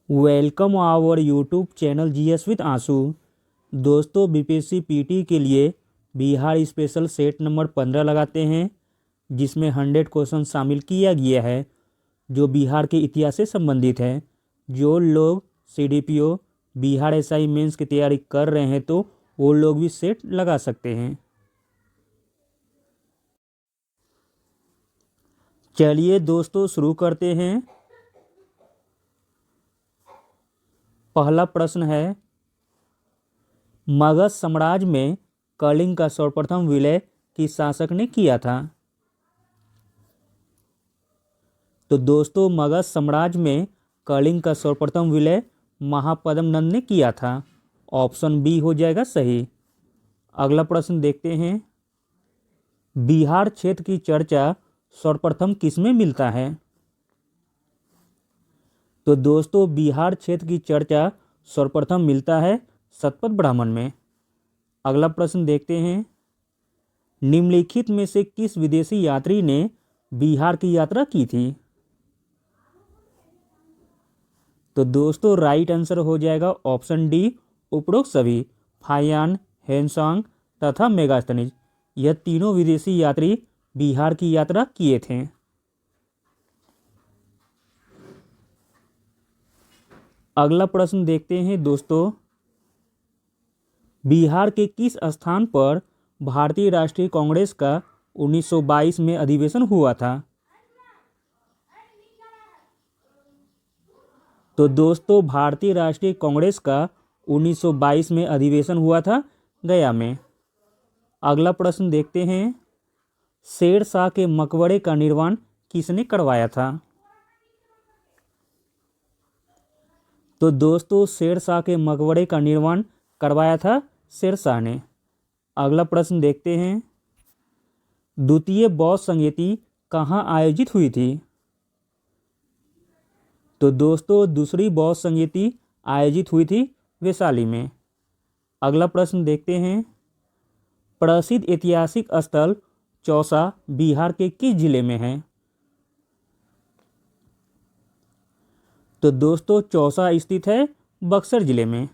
Welcome our YouTube channel GS with आंसू। दोस्तों, BPSC PT के लिए बिहार स्पेशल सेट नंबर 15 लगाते हैं, जिसमें 100 क्वेश्चन शामिल किया गया है जो बिहार के इतिहास से संबंधित है। जो लोग सीडीपीओ बिहार एसआई मेंस की तैयारी कर रहे हैं तो वो लोग भी सेट लगा सकते हैं। चलिए दोस्तों, शुरू करते हैं। पहला प्रश्न है, मगध साम्राज्य में कलिंग का सर्वप्रथम विलय किस शासक ने किया था? तो दोस्तों, मगध साम्राज्य में कलिंग का सर्वप्रथम विलय महापद्म नंद ने किया था। ऑप्शन बी हो जाएगा सही। अगला प्रश्न देखते हैं, बिहार क्षेत्र की चर्चा सर्वप्रथम किसमें मिलता है? तो दोस्तों, बिहार क्षेत्र की चर्चा सर्वप्रथम मिलता है शतपथ ब्राह्मण में। अगला प्रश्न देखते हैं, निम्नलिखित में से किस विदेशी यात्री ने बिहार की यात्रा की थी? तो दोस्तों, राइट आंसर हो जाएगा ऑप्शन डी, उपरोक्त सभी। फाहियान, हेनसांग तथा मेगास्थनीज, यह तीनों विदेशी यात्री बिहार की यात्रा किए थे। अगला प्रश्न देखते हैं दोस्तों, बिहार के किस स्थान पर भारतीय राष्ट्रीय कांग्रेस का 1922 में अधिवेशन हुआ था? तो दोस्तों, भारतीय राष्ट्रीय कांग्रेस का 1922 में अधिवेशन हुआ था गया में। अगला प्रश्न देखते हैं, शेर शाह के मकबरे का निर्माण किसने करवाया था? तो दोस्तों, शेर शाह के मकबरे का निर्माण करवाया था शेरशाह ने। अगला प्रश्न देखते हैं, द्वितीय बौद्ध संगीति कहाँ आयोजित हुई थी? तो दोस्तों, दूसरी बौद्ध संगीति आयोजित हुई थी वैशाली में। अगला प्रश्न देखते हैं, प्रसिद्ध ऐतिहासिक स्थल चौसा बिहार के किस जिले में है? तो दोस्तों, चौसा स्थित है बक्सर जिले में।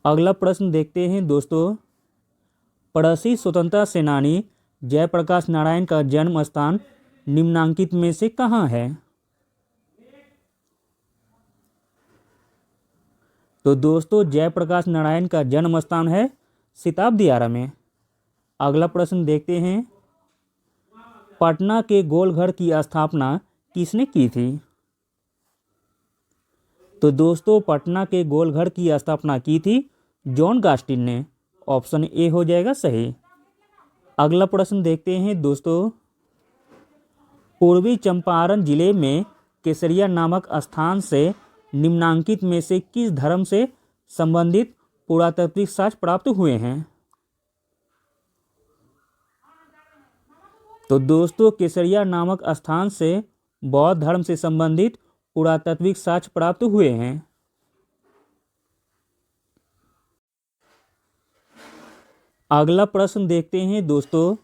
अगला प्रश्न देखते हैं दोस्तों, प्रसिद्ध स्वतंत्रता सेनानी जयप्रकाश नारायण का जन्म स्थान निम्नांकित में से कहाँ है? तो दोस्तों, जयप्रकाश नारायण का जन्म स्थान है सिताब दियारा में। अगला प्रश्न देखते हैं, पटना के गोलघर की स्थापना किसने की थी? तो दोस्तों, पटना के गोलघर की स्थापना की थी जॉन गास्टिन ने। ऑप्शन ए हो जाएगा सही। अगला प्रश्न देखते हैं दोस्तों, पूर्वी चंपारण जिले में केसरिया नामक स्थान से निम्नांकित में से किस धर्म से संबंधित पुरातात्विक साक्ष्य प्राप्त हुए हैं? तो दोस्तों, केसरिया नामक स्थान से बौद्ध धर्म से संबंधित पुरातात्विक साक्ष्य प्राप्त हुए हैं। अगला प्रश्न देखते हैं दोस्तों,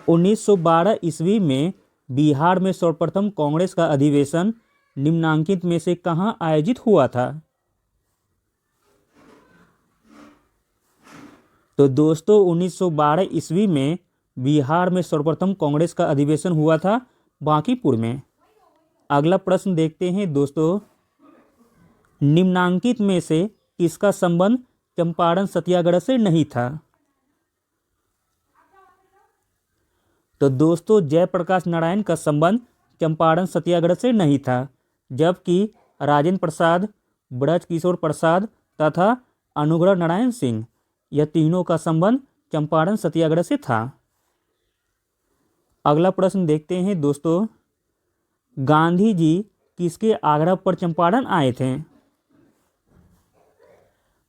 1912 ईस्वी में बिहार में सर्वप्रथम कांग्रेस का अधिवेशन निम्नांकित में से कहाँ आयोजित हुआ था? तो दोस्तों, 1912 ईस्वी में बिहार में सर्वप्रथम कांग्रेस का अधिवेशन हुआ था बांकीपुर में। अगला प्रश्न देखते हैं दोस्तों, निम्नांकित में से किसका संबंध चंपारण सत्याग्रह से नहीं था? तो दोस्तों, जयप्रकाश नारायण का संबंध चंपारण सत्याग्रह से नहीं था, जबकि राजेंद्र प्रसाद, ब्रजकिशोर प्रसाद तथा अनुग्रह नारायण सिंह, यह तीनों का संबंध चंपारण सत्याग्रह से था। अगला प्रश्न देखते हैं दोस्तों, गांधी जी किसके आग्रह पर चंपारण आए थे?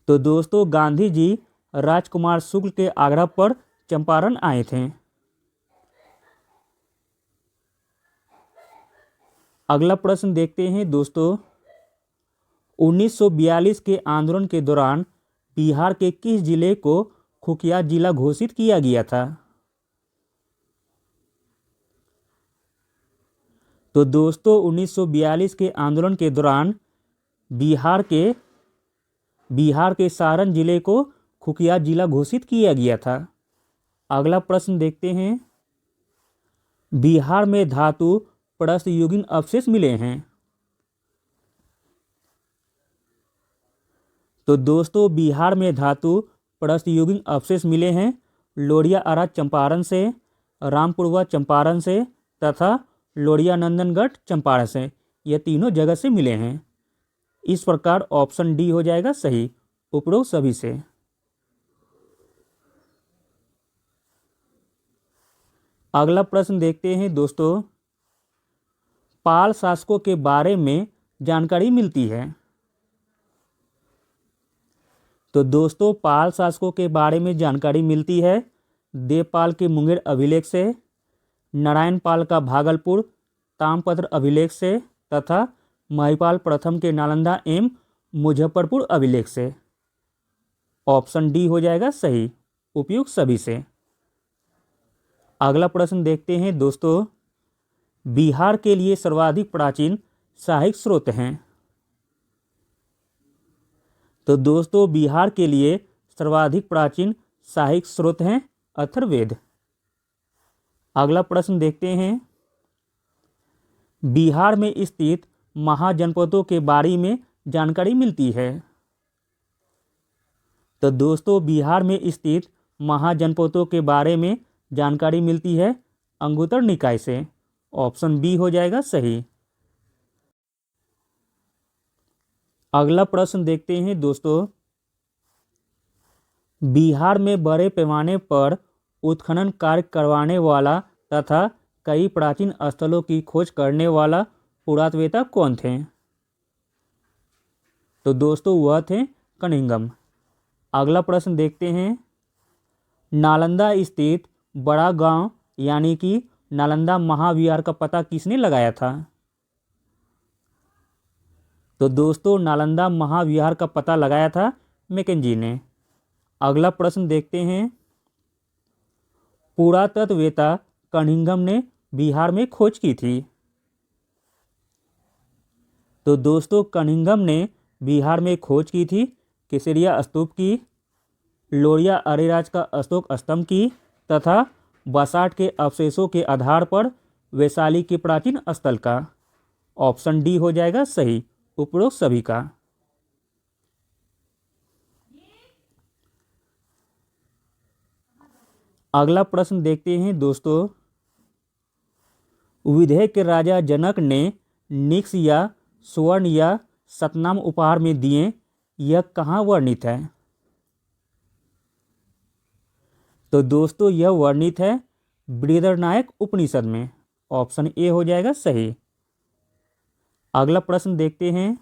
तो दोस्तों, गांधी जी राजकुमार शुक्ल के आग्रह पर चंपारण आए थे। अगला प्रश्न देखते हैं दोस्तों, 1942 के आंदोलन के दौरान बिहार के किस जिले को खुकिया जिला घोषित किया गया था? तो दोस्तों 1942 के आंदोलन के दौरान बिहार के सारण जिले को खुकिया जिला घोषित किया गया था। अगला प्रश्न देखते हैं, बिहार में धातु प्रस्थयुगीन अवशेष मिले हैं। तो दोस्तों बिहार में धातु प्रस्थयुगीन अवशेष मिले हैं लोरिया आरा चंपारण से, रामपुरवा चंपारण से तथा लोरिया नंदनगढ़ चंपारण से। ये तीनों जगह से मिले हैं। इस प्रकार ऑप्शन डी हो जाएगा सही, उपरोक्त सभी से। अगला प्रश्न देखते हैं दोस्तों, पाल शासकों के बारे में जानकारी मिलती है। तो दोस्तों पाल शासकों के बारे में जानकारी मिलती है देवपाल के मुंगेर अभिलेख से, नारायण पाल का भागलपुर ताम्रपत्र अभिलेख से तथा महिपाल प्रथम के नालंदा एवं मुजफ्फरपुर अभिलेख से। ऑप्शन डी हो जाएगा सही, उपयुक्त सभी से। अगला प्रश्न देखते हैं दोस्तों, बिहार के लिए सर्वाधिक प्राचीन साहित्य स्रोत हैं। तो दोस्तों बिहार के लिए सर्वाधिक प्राचीन साहित्य स्रोत हैं अथर्ववेद। अगला प्रश्न देखते हैं, बिहार में स्थित महाजनपदों के बारे में जानकारी मिलती है। तो दोस्तों बिहार में स्थित महाजनपदों के बारे में जानकारी मिलती है अंगुत्तर निकाय से। ऑप्शन बी हो जाएगा सही। अगला प्रश्न देखते हैं दोस्तों, बिहार में बड़े पैमाने पर उत्खनन कार्य करवाने वाला तथा कई प्राचीन स्थलों की खोज करने वाला पुरातत्ववेत्ता कौन थे? तो दोस्तों वह थे कनिंघम। अगला प्रश्न देखते हैं, नालंदा स्थित बड़ा गांव यानी कि नालंदा महाविहार का पता किसने लगाया था? तो दोस्तों नालंदा महाविहार का पता लगाया था मैकेंजी ने। अगला प्रश्न देखते हैं, पुरातत्ववेत्ता कनिंघम ने बिहार में खोज की थी। तो दोस्तों कनिंघम ने बिहार में खोज की थी केसरिया स्तूप की, लोरिया अरेराज का अशोक स्तंभ की तथा बसाठ के अवशेषों के आधार पर वैशाली के प्राचीन स्थल का। ऑप्शन डी हो जाएगा सही, उपरोक्त सभी का। अगला प्रश्न देखते हैं दोस्तों, विदेह के राजा जनक ने निक्ष या स्वर्ण या सतनाम उपहार में दिए, यह कहाँ वर्णित है? तो दोस्तों यह वर्णित है बृहदारण्यक उपनिषद में। ऑप्शन ए हो जाएगा सही। अगला प्रश्न देखते हैं,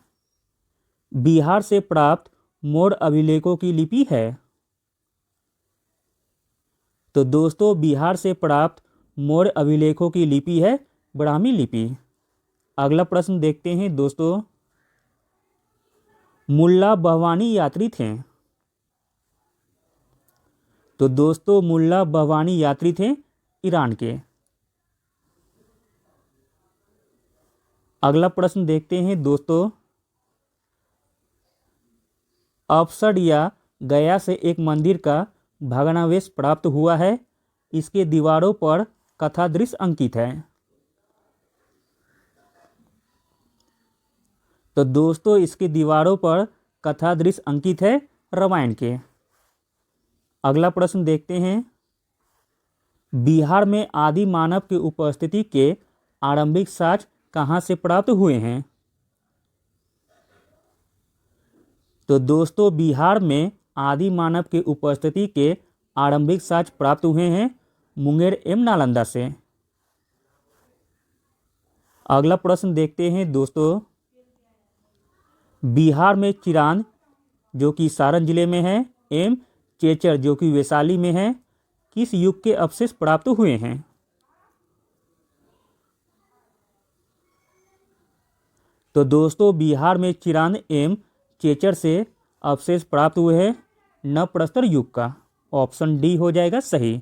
बिहार से प्राप्त मौर्य अभिलेखों की लिपि है। तो दोस्तों बिहार से प्राप्त मौर्य अभिलेखों की लिपि है ब्राह्मी लिपि। अगला प्रश्न देखते हैं दोस्तों, मुल्ला बहवानी यात्री थे। तो दोस्तों मुल्ला बहवानी यात्री थे ईरान के। अगला प्रश्न देखते हैं दोस्तों, अवसर या गया से एक मंदिर का भग्नावशेष प्राप्त हुआ है, इसके दीवारों पर कथा दृश्य अंकित है। तो दोस्तों इसके दीवारों पर कथा दृश्य अंकित है रामायण के। अगला प्रश्न देखते हैं, बिहार में आदि मानव की उपस्थिति के आरंभिक साक्ष्य कहाँ से प्राप्त हुए हैं? तो दोस्तों बिहार में आदि मानव की उपस्थिति के आरंभिक साक्ष्य प्राप्त हुए हैं मुंगेर एवं नालंदा से। अगला प्रश्न देखते हैं दोस्तों, बिहार में चिरांद जो कि सारण जिले में है एवं चेचर जो कि वैशाली में है, किस युग के अवशेष प्राप्त हुए हैं? तो दोस्तों बिहार में चिरांद एवं चेचर से अवशेष प्राप्त हुए हैं नवप्रस्तर युग का। ऑप्शन डी हो जाएगा सही।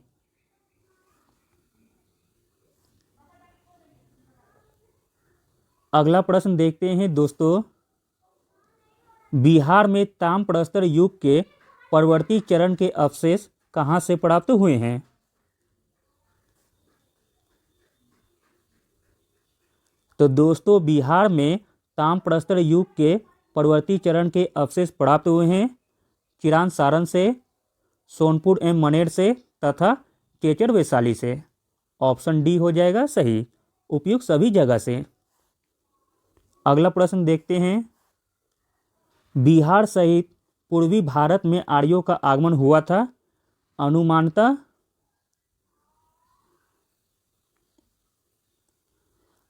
अगला प्रश्न देखते हैं दोस्तों, बिहार में ताम्रप्रस्तर युग के परवर्ती चरण के अवशेष कहाँ से प्राप्त हुए हैं? तो दोस्तों बिहार में ताम्रप्रस्तर युग के परवर्ती चरण के अवशेष प्राप्त हुए हैं चिरान सारण से, सोनपुर एवं मनेर से तथा केचर वैशाली से। ऑप्शन डी हो जाएगा सही, उपयुक्त सभी जगह से। अगला प्रश्न देखते हैं, बिहार सहित पूर्वी भारत में आर्यों का आगमन हुआ था अनुमानतः।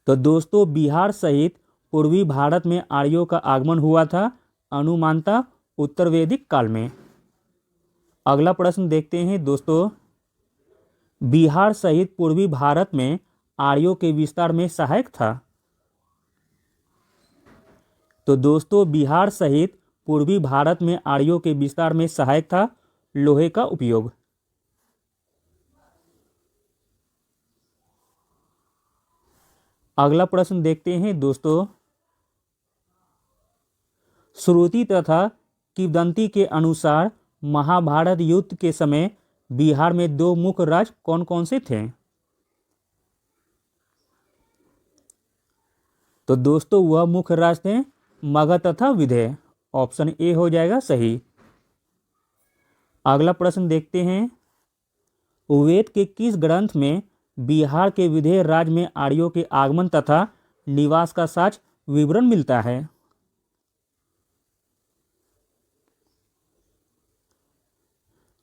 तो दोस्तों बिहार सहित पूर्वी भारत में आर्यों का आगमन हुआ था अनुमानतः उत्तर वैदिक काल में। अगला प्रश्न देखते हैं दोस्तों, बिहार सहित पूर्वी भारत में आर्यों के विस्तार में सहायक था। तो दोस्तों बिहार सहित पूर्वी भारत में आर्यों के विस्तार में सहायक था लोहे का उपयोग। अगला प्रश्न देखते हैं दोस्तों, श्रुति तथा किंवदंती के अनुसार महाभारत युद्ध के समय बिहार में दो मुख्य राज्य कौन कौन से थे? तो दोस्तों वह मुख्य राज्य थे मगध तथा विदेह। ऑप्शन ए हो जाएगा सही। अगला प्रश्न देखते हैं, वेद के किस ग्रंथ में बिहार के विदेह राज्य में आर्यों के आगमन तथा निवास का साक्ष्य विवरण मिलता है?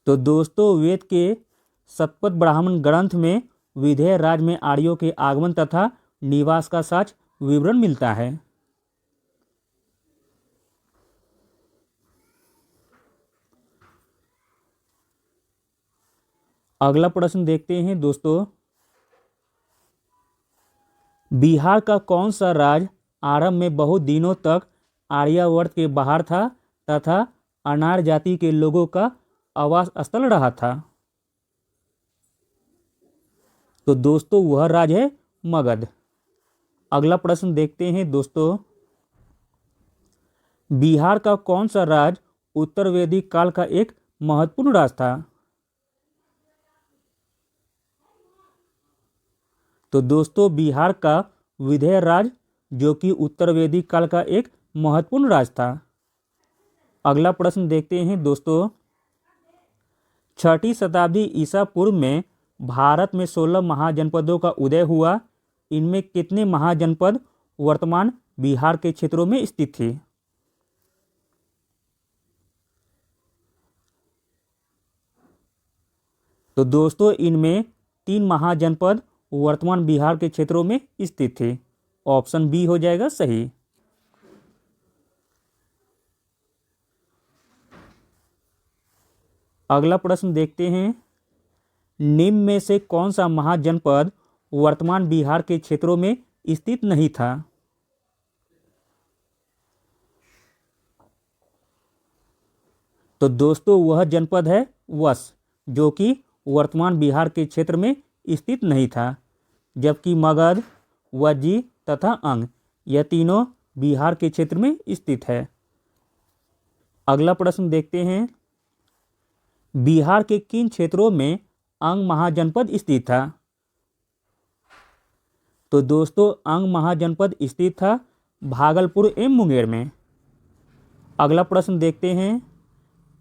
तो दोस्तों वेद के शतपथ ब्राह्मण ग्रंथ में विदेह राज्य में आर्यों के आगमन तथा निवास का साक्ष्य विवरण मिलता है। अगला प्रश्न देखते हैं दोस्तों, बिहार का कौन सा राज्य आरंभ में बहुत दिनों तक आर्यावर्त के बाहर था तथा अनार जाति के लोगों का आवास स्थल रहा था? तो दोस्तों वह राज्य है मगध। अगला प्रश्न देखते हैं दोस्तों, बिहार का कौन सा राज्य उत्तर वैदिक काल का एक महत्वपूर्ण राज्य था? तो दोस्तों बिहार का विदेह राज्य जो कि उत्तर वैदिक काल का एक महत्वपूर्ण राज्य था। अगला प्रश्न देखते हैं दोस्तों, 6ठी शताब्दी ईसा पूर्व में भारत में 16 महाजनपदों का उदय हुआ। इनमें कितने महाजनपद वर्तमान बिहार के क्षेत्रों में स्थित थे? तो दोस्तों इनमें 3 महाजनपद वर्तमान बिहार के क्षेत्रों में स्थित थे। ऑप्शन बी हो जाएगा सही। अगला प्रश्न देखते हैं, निम्न में से कौन सा महाजनपद वर्तमान बिहार के क्षेत्रों में स्थित नहीं था? तो दोस्तों वह जनपद है वश जो कि वर्तमान बिहार के क्षेत्र में स्थित नहीं था, जबकि मगध, वज्जी तथा अंग यह तीनों बिहार के क्षेत्र में स्थित है। अगला प्रश्न देखते हैं, बिहार के किन क्षेत्रों में अंग महाजनपद स्थित था? तो दोस्तों अंग महाजनपद स्थित था भागलपुर एवं मुंगेर में। अगला प्रश्न देखते हैं,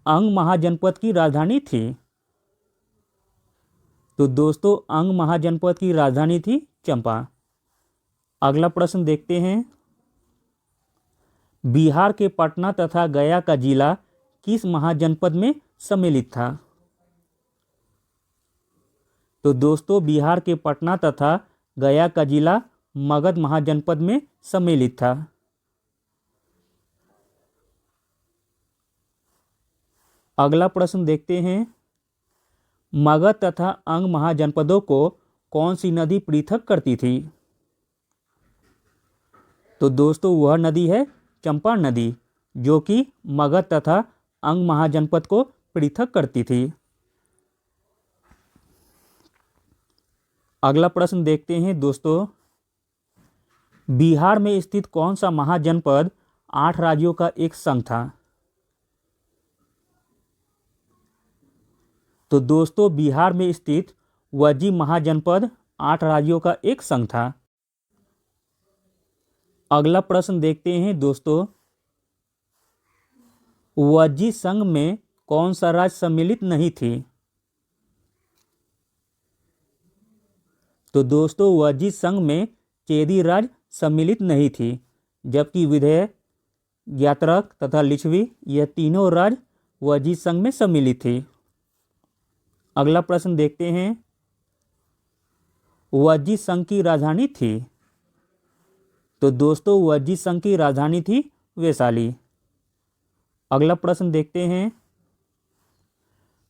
अंग महाजनपद की राजधानी थी? तो दोस्तों अंग महाजनपद की राजधानी थी चंपा। अगला प्रश्न देखते हैं, बिहार के पटना तथा गया का जिला किस महाजनपद में सम्मिलित था? तो दोस्तों बिहार के पटना तथा गया का जिला मगध महाजनपद में सम्मिलित था। अगला प्रश्न देखते हैं, मगध तथा अंग महाजनपदों को कौन सी नदी पृथक करती थी? तो दोस्तों वह नदी है चंपा नदी जो कि मगध तथा अंग महाजनपद को पृथक करती थी। अगला प्रश्न देखते हैं दोस्तों, बिहार में स्थित कौन सा महाजनपद 8 राज्यों का एक संघ था? तो दोस्तों बिहार में स्थित वज्जी महाजनपद 8 राज्यों का एक संघ था। अगला प्रश्न देखते हैं दोस्तों, वज्जी संघ में कौन सा राज्य सम्मिलित नहीं थी? तो दोस्तों वज्जी संघ में चेदी राज्य सम्मिलित नहीं थी, जबकि विंध्य, ज्ञात्रक तथा लिच्छवी यह तीनों राज्य वज्जी संघ में सम्मिलित थी। अगला प्रश्न देखते हैं, वज्जी संघ की राजधानी थी? तो दोस्तों वज्जी संघ की राजधानी थी वैशाली। अगला प्रश्न देखते हैं,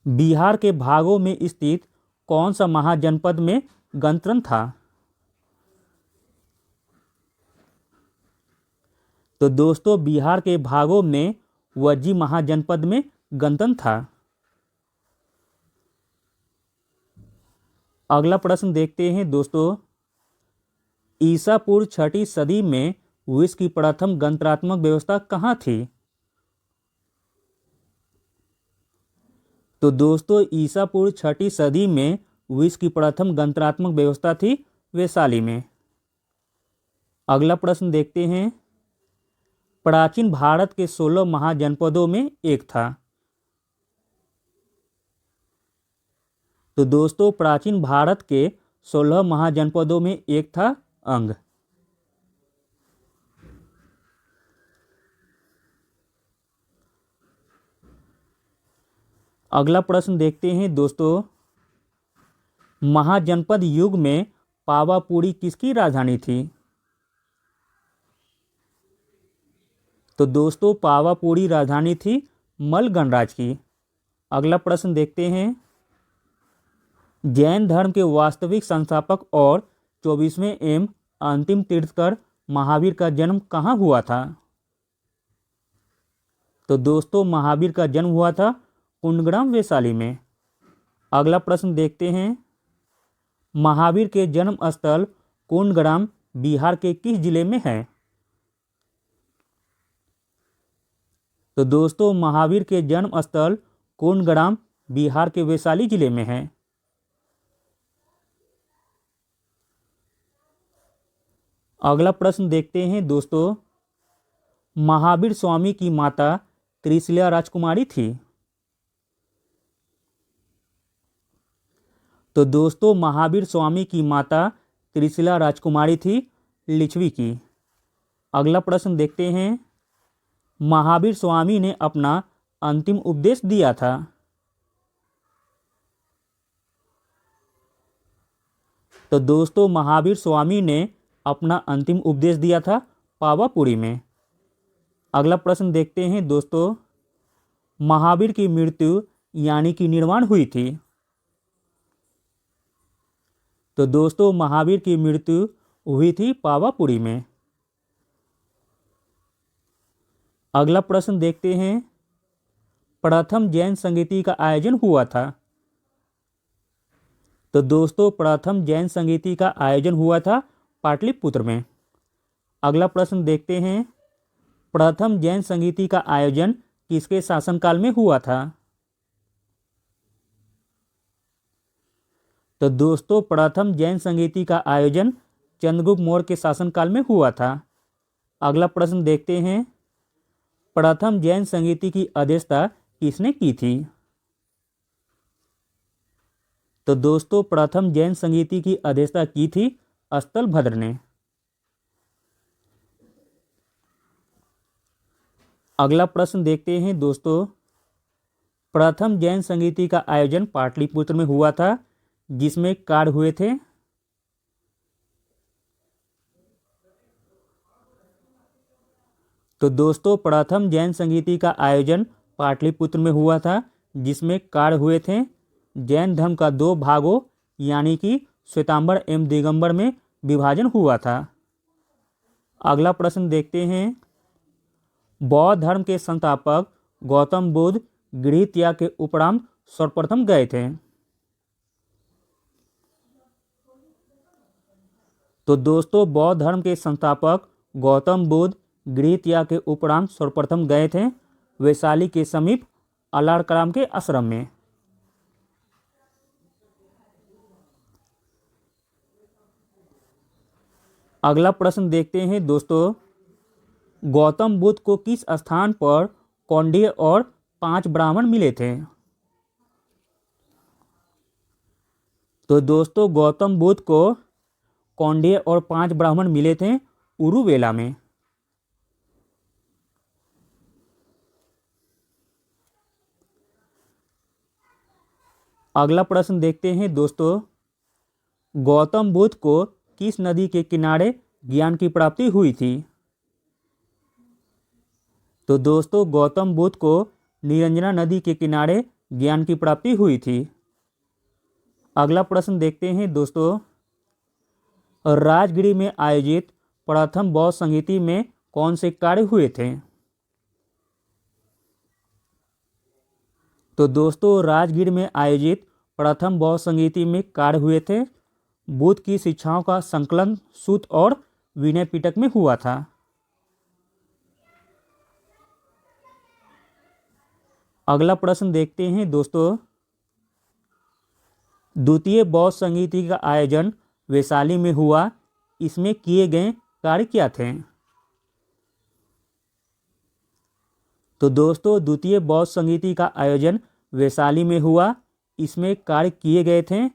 बिहार के भागों में स्थित कौन सा महाजनपद में गणतंत्र था? तो दोस्तों बिहार के भागों में वज्जी महाजनपद में गणतंत्र था। अगला प्रश्न देखते हैं दोस्तों, ईसा पूर्व 6वीं सदी में विश्व की प्रथम गणतंत्रात्मक व्यवस्था कहाँ थी? तो दोस्तों ईसा पूर्व 6वीं सदी में विश्व की प्रथम गणतंत्रात्मक व्यवस्था थी वैशाली में। अगला प्रश्न देखते हैं, प्राचीन भारत के 16 महाजनपदों में एक था? तो दोस्तों प्राचीन भारत के 16 महाजनपदों में एक था अंग। अगला प्रश्न देखते हैं दोस्तों, महाजनपद युग में पावापुरी किसकी राजधानी थी? तो दोस्तों पावापुरी राजधानी थी मल्ल गणराज्य की। अगला प्रश्न देखते हैं, जैन धर्म के वास्तविक संस्थापक और 24वें एवं अंतिम तीर्थंकर महावीर का जन्म कहाँ हुआ था? तो दोस्तों महावीर का जन्म हुआ था कुंडग्राम वैशाली में। अगला प्रश्न देखते हैं, महावीर के जन्म स्थल कुंडग्राम बिहार के किस जिले में है? तो दोस्तों महावीर के जन्म स्थल कुंडग्राम बिहार के वैशाली जिले में है। अगला प्रश्न देखते हैं दोस्तों, महावीर स्वामी की माता त्रिशिला राजकुमारी थी? तो दोस्तों महावीर स्वामी की माता त्रिशिला राजकुमारी थी लिच्छवी की। अगला प्रश्न देखते हैं, महावीर स्वामी ने अपना अंतिम उपदेश दिया था? तो दोस्तों महावीर स्वामी ने अपना अंतिम उपदेश दिया था पावापुरी में। अगला प्रश्न देखते हैं दोस्तों, महावीर की मृत्यु यानी कि निर्वाण हुई थी? तो दोस्तों महावीर की मृत्यु हुई थी पावापुरी में। अगला प्रश्न देखते हैं, प्रथम जैन संगीति का आयोजन हुआ था? तो दोस्तों प्रथम जैन संगीति का आयोजन हुआ था पाटलिपुत्र में। अगला प्रश्न देखते हैं, प्रथम जैन संगीति का आयोजन किसके शासनकाल में हुआ था? तो दोस्तों प्रथम जैन संगीति का आयोजन चंद्रगुप्त मौर्य के शासनकाल में हुआ था। अगला प्रश्न देखते हैं, प्रथम जैन संगीति की अध्यक्षता किसने की थी? तो दोस्तों प्रथम जैन संगीति की अध्यक्षता की थी स्थलभद्र ने। अगला प्रश्न देखते हैं दोस्तों, प्रथम जैन संगीति का आयोजन पाटलिपुत्र में हुआ था, जिसमें कार्य हुए थे तो दोस्तों प्रथम जैन संगीति का आयोजन पाटलिपुत्र में हुआ था, जिसमें कार्य हुए थे जैन धर्म का 2 भागों यानी कि श्वेतांबर एवं दिगंबर में विभाजन हुआ था। अगला प्रश्न देखते हैं, बौद्ध धर्म के संस्थापक गौतम बुद्ध गृह त्याग के उपरांत सर्वप्रथम गए थे? तो दोस्तों बौद्ध धर्म के संस्थापक गौतम बुद्ध गृहत्याग के उपरांत सर्वप्रथम गए थे वैशाली के समीप अलारकराम के आश्रम में। अगला प्रश्न देखते हैं दोस्तों, गौतम बुद्ध को किस स्थान पर कौंडिन्य और 5 ब्राह्मण मिले थे? तो दोस्तों गौतम बुद्ध को कौंडिन्य और 5 ब्राह्मण मिले थे उरुवेला में। अगला प्रश्न देखते हैं दोस्तों, गौतम बुद्ध को किस नदी के किनारे ज्ञान की प्राप्ति हुई थी? तो दोस्तों गौतम बुद्ध को निरंजना नदी के किनारे ज्ञान की प्राप्ति हुई थी। अगला प्रश्न देखते हैं दोस्तों, राजगीर में आयोजित प्रथम बौद्ध संगीति में कौन से कार्य हुए थे? तो दोस्तों राजगीर में आयोजित प्रथम बौद्ध संगीति में कार्य हुए थे बुद्ध की शिक्षाओं का संकलन सूत और विनय पिटक में हुआ था। अगला प्रश्न देखते हैं दोस्तों, द्वितीय बौद्ध संगीति का आयोजन वैशाली में हुआ, इसमें किए गए कार्य क्या थे? तो दोस्तों द्वितीय बौद्ध संगीति का आयोजन वैशाली में हुआ, इसमें कार्य किए गए थे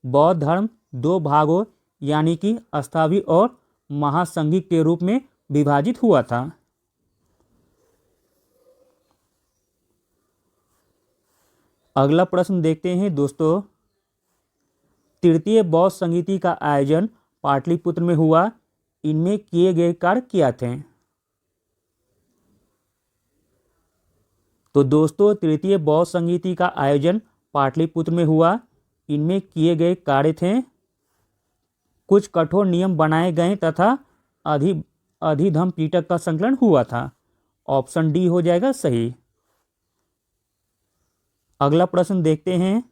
बौद्ध धर्म 2 भागों यानी कि अष्टावी और महासंघिक के रूप में विभाजित हुआ था। अगला प्रश्न देखते हैं दोस्तों, तृतीय बौद्ध संगीति का आयोजन पाटलिपुत्र में हुआ, इनमें किए गए कार्य क्या थे? तो दोस्तों तृतीय बौद्ध संगीति का आयोजन पाटलिपुत्र में हुआ, इनमें किए गए कार्य थे कुछ कठोर नियम बनाए गए तथा अधिधम पीटक का संकलन हुआ था। ऑप्शन डी हो जाएगा सही। अगला प्रश्न देखते हैं,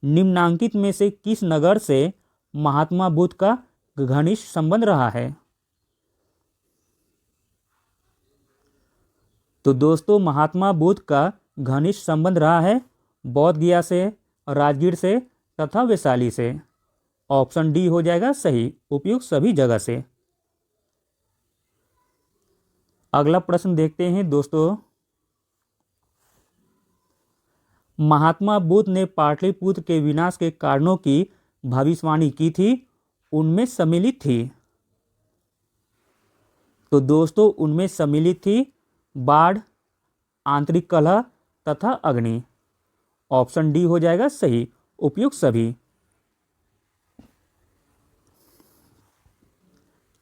निम्नांकित में से किस नगर से महात्मा बुद्ध का घनिष्ठ संबंध रहा है? तो दोस्तों महात्मा बुद्ध का घनिष्ठ संबंध रहा है बौद्ध गया से, राजगीर से तथा वैशाली से। ऑप्शन डी हो जाएगा सही, उपयुक्त सभी जगह से। अगला प्रश्न देखते हैं दोस्तों, महात्मा बुद्ध ने पाटलिपुत्र के विनाश के कारणों की भविष्यवाणी की थी, उनमें सम्मिलित थी? तो दोस्तों उनमें सम्मिलित थी बाढ़, आंतरिक कलह तथा अग्नि। ऑप्शन डी हो जाएगा सही, उपयुक्त सभी।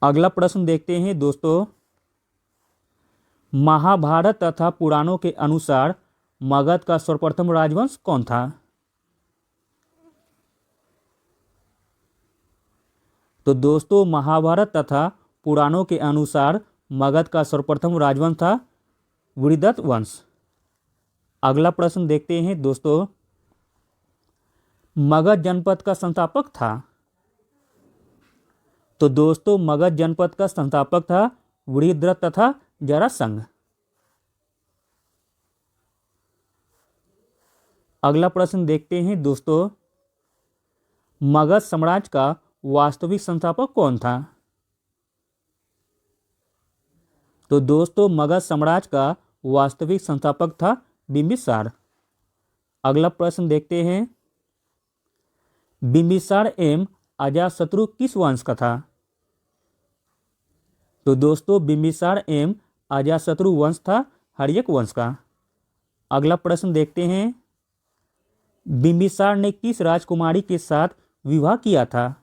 अगला प्रश्न देखते हैं दोस्तों, महाभारत तथा पुराणों के अनुसार मगध का सर्वप्रथम राजवंश कौन था? तो दोस्तों महाभारत तथा पुराणों के अनुसार मगध का सर्वप्रथम राजवंश था वृद्धत वंश। अगला प्रश्न देखते हैं दोस्तों, मगध जनपद का संस्थापक था? तो दोस्तों मगध जनपद का संस्थापक था वृद्धत तथा जरासंध। अगला प्रश्न देखते हैं दोस्तों, मगध साम्राज्य का वास्तविक संस्थापक कौन था? तो दोस्तों मगध साम्राज्य का वास्तविक संस्थापक था बिंबिसार। अगला प्रश्न देखते हैं, बिंबिसार एवं अजातशत्रु किस वंश का था? तो दोस्तों बिंबिसार एवं अजातशत्रु वंश था हर्यक वंश का। अगला प्रश्न देखते हैं, बिंबिसार ने किस राजकुमारी के साथ विवाह किया था?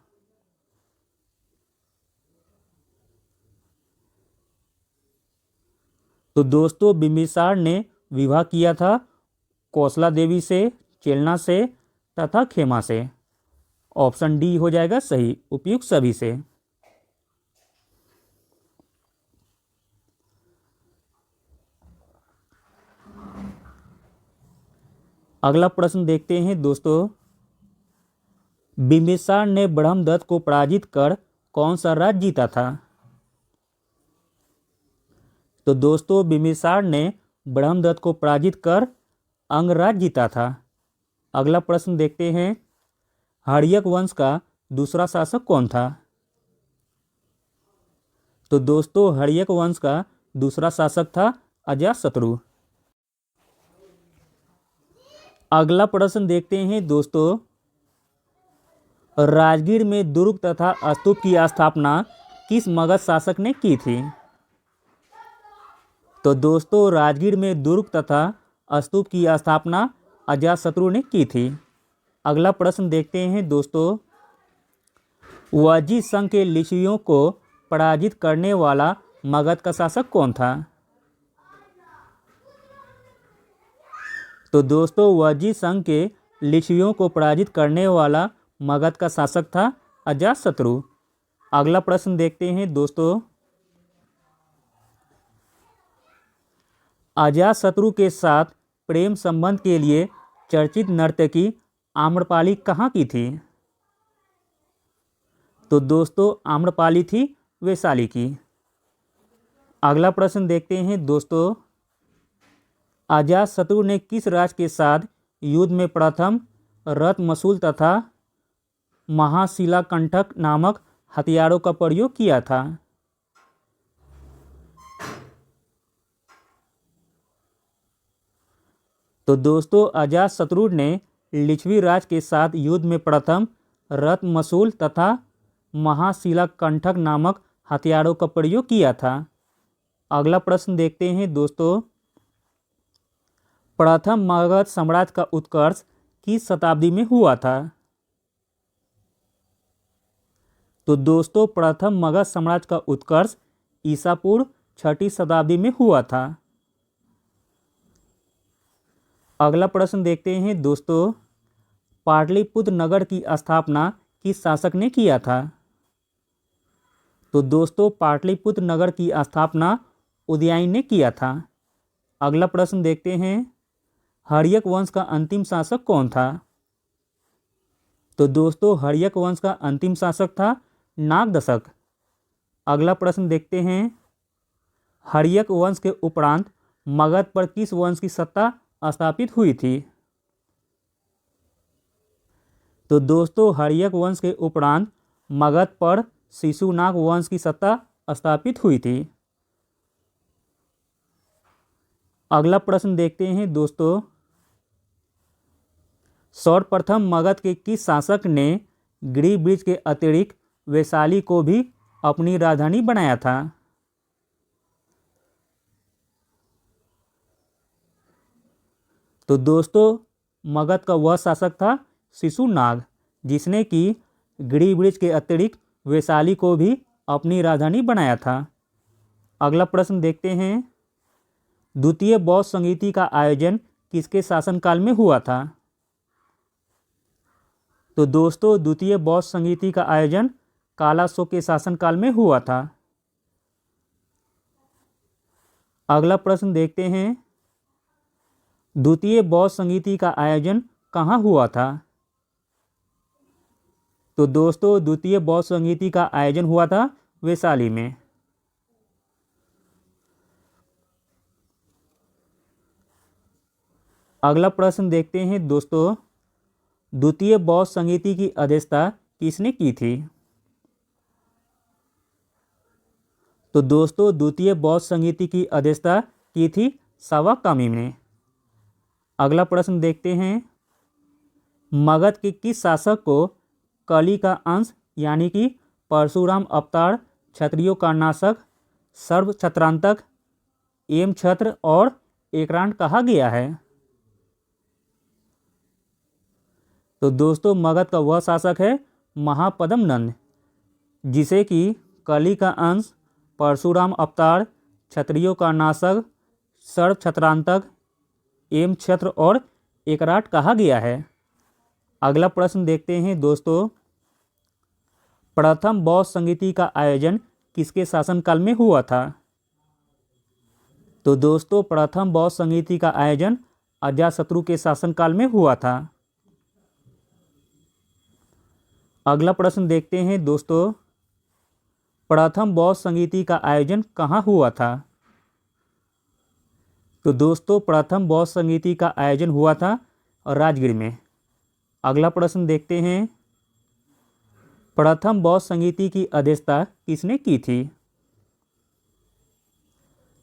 तो दोस्तों बिंबिसार ने विवाह किया था कौशला देवी से, चेलना से तथा खेमा से। ऑप्शन डी हो जाएगा सही, उपयुक्त सभी से। अगला प्रश्न देखते हैं दोस्तों, बिंबिसार ने ब्रह्मदत्त को पराजित कर कौन सा राज्य जीता था? तो दोस्तों बिम्बिसार ने ब्रह्मदत्त को पराजित कर अंगराज्य जीता था। अगला प्रश्न देखते हैं, हर्यक वंश का दूसरा शासक कौन था? तो दोस्तों हर्यक वंश का दूसरा शासक था अजातशत्रु। अगला प्रश्न देखते हैं दोस्तों, राजगीर में दुर्ग तथा स्तूप की स्थापना किस मगध शासक ने की थी? तो दोस्तों राजगीर में दुर्ग तथा स्तूप की स्थापना अजातशत्रु ने की थी। अगला प्रश्न देखते हैं दोस्तों, वज्जी संघ के लिच्छवियों को पराजित करने वाला मगध का शासक कौन था? तो दोस्तों वज्जी संघ के लिच्छवियों को पराजित करने वाला मगध का शासक था अजातशत्रु। अगला प्रश्न देखते हैं दोस्तों, अजातशत्रु के साथ प्रेम संबंध के लिए चर्चित नर्तकी आम्रपाली कहाँ की थी? तो दोस्तों आम्रपाली थी वैशाली की। अगला प्रश्न देखते हैं दोस्तों, अजातशत्रु ने किस राज्य के साथ युद्ध में प्रथम रत्नमसूल तथा महाशिलाकंठक नामक हथियारों का प्रयोग किया था? तो दोस्तों अजातशत्रु ने लिच्छवी राज्य के साथ युद्ध में प्रथम रत्नमसूल तथा महाशिलाकंठक नामक हथियारों का प्रयोग किया था। अगला प्रश्न देखते हैं दोस्तों, प्रथम मगध साम्राज्य का उत्कर्ष किस शताब्दी में हुआ था? तो दोस्तों प्रथम मगध साम्राज्य का उत्कर्ष ईसा पूर्व 6ठी शताब्दी में हुआ था। अगला प्रश्न देखते हैं दोस्तों, पाटलिपुत्र नगर की स्थापना किस शासक ने किया था? तो दोस्तों पाटलिपुत्र नगर की स्थापना उदयन ने किया था। अगला प्रश्न देखते हैं, हर्यक वंश का अंतिम शासक कौन था? तो दोस्तों हर्यक वंश का अंतिम शासक था नागदशक। अगला प्रश्न देखते हैं, हर्यक वंश के उपरांत मगध पर किस वंश की सत्ता स्थापित हुई थी? तो दोस्तों हर्यक वंश के उपरांत मगध पर शिशुनाग वंश की सत्ता स्थापित हुई थी। अगला प्रश्न देखते हैं दोस्तों, सर्वप्रथम मगध के किस शासक ने गिरि ब्रिज के अतिरिक्त वैशाली को भी अपनी राजधानी बनाया था? तो दोस्तों मगध का वह शासक था शिशुनाग, जिसने कि गिरि ब्रिज के अतिरिक्त वैशाली को भी अपनी राजधानी बनाया था। अगला प्रश्न देखते हैं, द्वितीय बौद्ध संगीति का आयोजन किसके शासनकाल में हुआ था? तो दोस्तों द्वितीय बौद्ध संगीति का आयोजन कालाशोक के शासनकाल में हुआ था। अगला प्रश्न देखते हैं, द्वितीय बौद्ध संगीति का आयोजन कहाँ हुआ था? तो दोस्तों द्वितीय बौद्ध संगीति का आयोजन हुआ था वैशाली में। अगला प्रश्न देखते हैं दोस्तों, द्वितीय बौद्ध संगीति की अध्यक्षता किसने की थी? तो दोस्तों द्वितीय बौद्ध संगीति की अध्यक्षता की थी सावाकामी ने। अगला प्रश्न देखते हैं, मगध के किस शासक को कली का अंश यानी कि परशुराम अवतार, क्षत्रियों का नाशक, सर्व छत्रांतक, एम छत्र और एकरांत कहा गया है? तो दोस्तों मगध का वह शासक है महापद्म नंद, जिसे कि कली का अंश, परशुराम अवतार, क्षत्रियों का नाशक, सर्व छत्रांतक, एम छत्र और एकराट कहा गया है। अगला प्रश्न देखते हैं दोस्तों, प्रथम बौद्ध संगीति का आयोजन किसके शासनकाल में हुआ था? तो दोस्तों प्रथम बौद्ध संगीति का आयोजन अजातशत्रु के शासनकाल में हुआ था। अगला प्रश्न देखते हैं दोस्तों, प्रथम बौद्ध संगीति का आयोजन कहाँ हुआ था? तो दोस्तों प्रथम बौद्ध संगीति का आयोजन हुआ था राजगीर में। अगला प्रश्न देखते हैं, प्रथम बौद्ध संगीति की अध्यक्षता किसने की थी?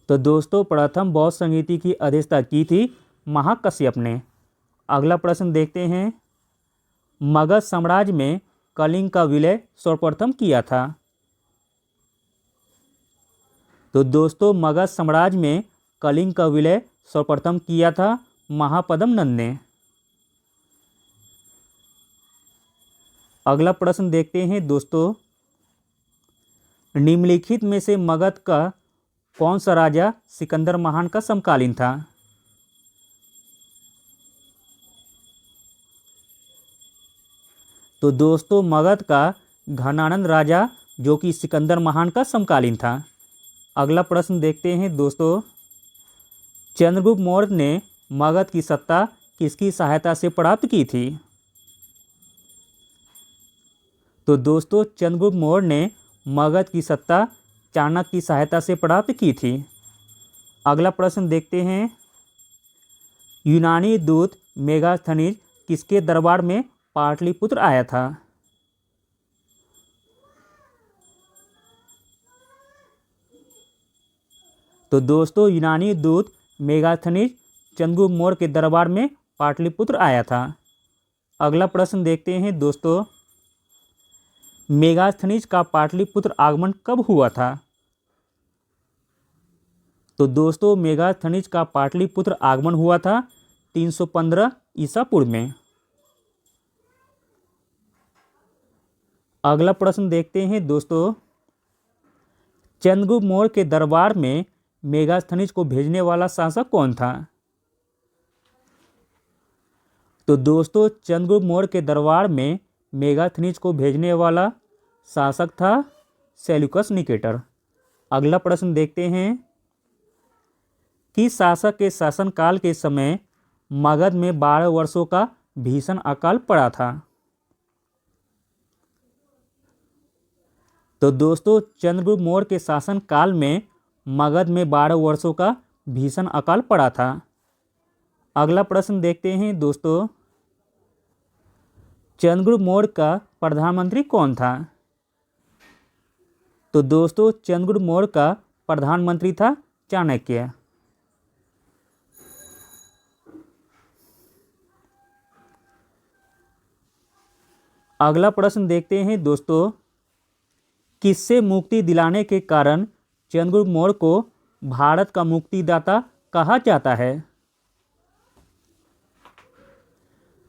तो दोस्तों प्रथम बौद्ध संगीति की अध्यक्षता की थी महाकश्यप ने। अगला प्रश्न देखते हैं, मगध साम्राज्य में कलिंग का विलय सर्वप्रथम किया था? तो दोस्तों मगध साम्राज्य में कलिंग का विलय सर्वप्रथम किया था महापद्म नंद ने। अगला प्रश्न देखते हैं दोस्तों, निम्नलिखित में से मगध का कौन सा राजा सिकंदर महान का समकालीन था? तो दोस्तों मगध का घनानंद राजा जो कि सिकंदर महान का समकालीन था। अगला प्रश्न देखते हैं दोस्तों, चंद्रगुप्त मौर्य ने मगध की सत्ता किसकी सहायता से प्राप्त की थी? तो दोस्तों चंद्रगुप्त मौर्य ने मगध की सत्ता चाणक्य की सहायता से प्राप्त की थी। अगला प्रश्न देखते हैं, यूनानी दूत मेगास्थनीज किसके दरबार में पाटलिपुत्र आया था? तो दोस्तों यूनानी दूत मेगास्थनीज चंद्रगुप्त मौर्य के दरबार में पाटलिपुत्र आया था। अगला प्रश्न देखते हैं दोस्तों, मेगास्थनीज का पाटलिपुत्र आगमन कब हुआ था? तो दोस्तों मेगास्थनीज का पाटलिपुत्र आगमन हुआ था 315 ईसा पूर्व में। अगला प्रश्न देखते हैं दोस्तों, चंद्रगुप्त मौर्य के दरबार में मेगास्थनीज को भेजने वाला शासक कौन था? तो दोस्तों चंद्रगुप्त मौर्य के दरबार में मेगास्थनीज को भेजने वाला शासक था सेल्यूकस निकेटर। अगला प्रश्न देखते हैं, किस शासक के शासनकाल के समय मगध में 12 वर्षों का भीषण अकाल पड़ा था? तो दोस्तों चंद्रगुप्त मौर्य के शासनकाल में मगध में 12 वर्षों का भीषण अकाल पड़ा था। अगला प्रश्न देखते हैं दोस्तों, चंद्रगुप्त मौर्य का प्रधानमंत्री कौन था? तो दोस्तों चंद्रगुप्त मौर्य का प्रधानमंत्री था चाणक्य। अगला प्रश्न देखते हैं दोस्तों, किससे मुक्ति दिलाने के कारण चंद्रगुप्त मौर्य को भारत का मुक्तिदाता कहा जाता है?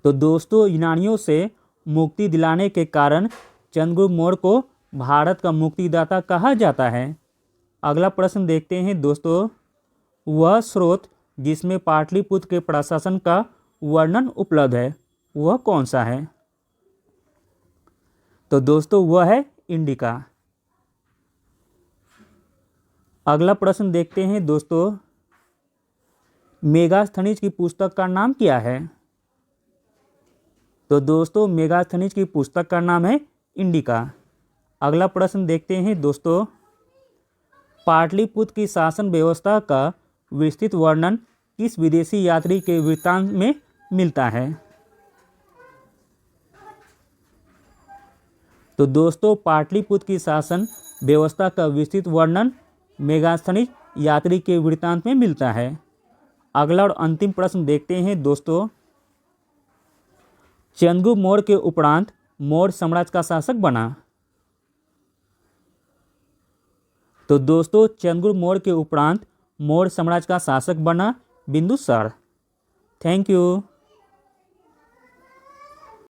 तो दोस्तों यूनानियों से मुक्ति दिलाने के कारण चंद्रगुप्त मौर्य को भारत का मुक्तिदाता कहा जाता है। अगला प्रश्न देखते हैं दोस्तों, वह स्रोत जिसमें पाटलिपुत्र के प्रशासन का वर्णन उपलब्ध है वह कौन सा है? तो दोस्तों वह है इंडिका। अगला प्रश्न देखते हैं दोस्तों, मेगास्थनीज की पुस्तक का नाम क्या है? तो दोस्तों मेगास्थनीज की पुस्तक का नाम है इंडिका। अगला प्रश्न देखते हैं दोस्तों, पाटलिपुत्र की शासन व्यवस्था का विस्तृत वर्णन किस विदेशी यात्री के वृत्तांत में मिलता है? तो दोस्तों पाटलिपुत्र की शासन व्यवस्था का विस्तृत वर्णन मेगास्थनीज यात्री के वृत्तांत में मिलता है। अगला और अंतिम प्रश्न देखते हैं दोस्तों, चंद्रगुप्त मौर्य के उपरांत मौर्य साम्राज्य का शासक बना? तो दोस्तों चंद्रगुप्त मौर्य के उपरांत मौर्य साम्राज्य का शासक बना बिंदुसार। Thank you.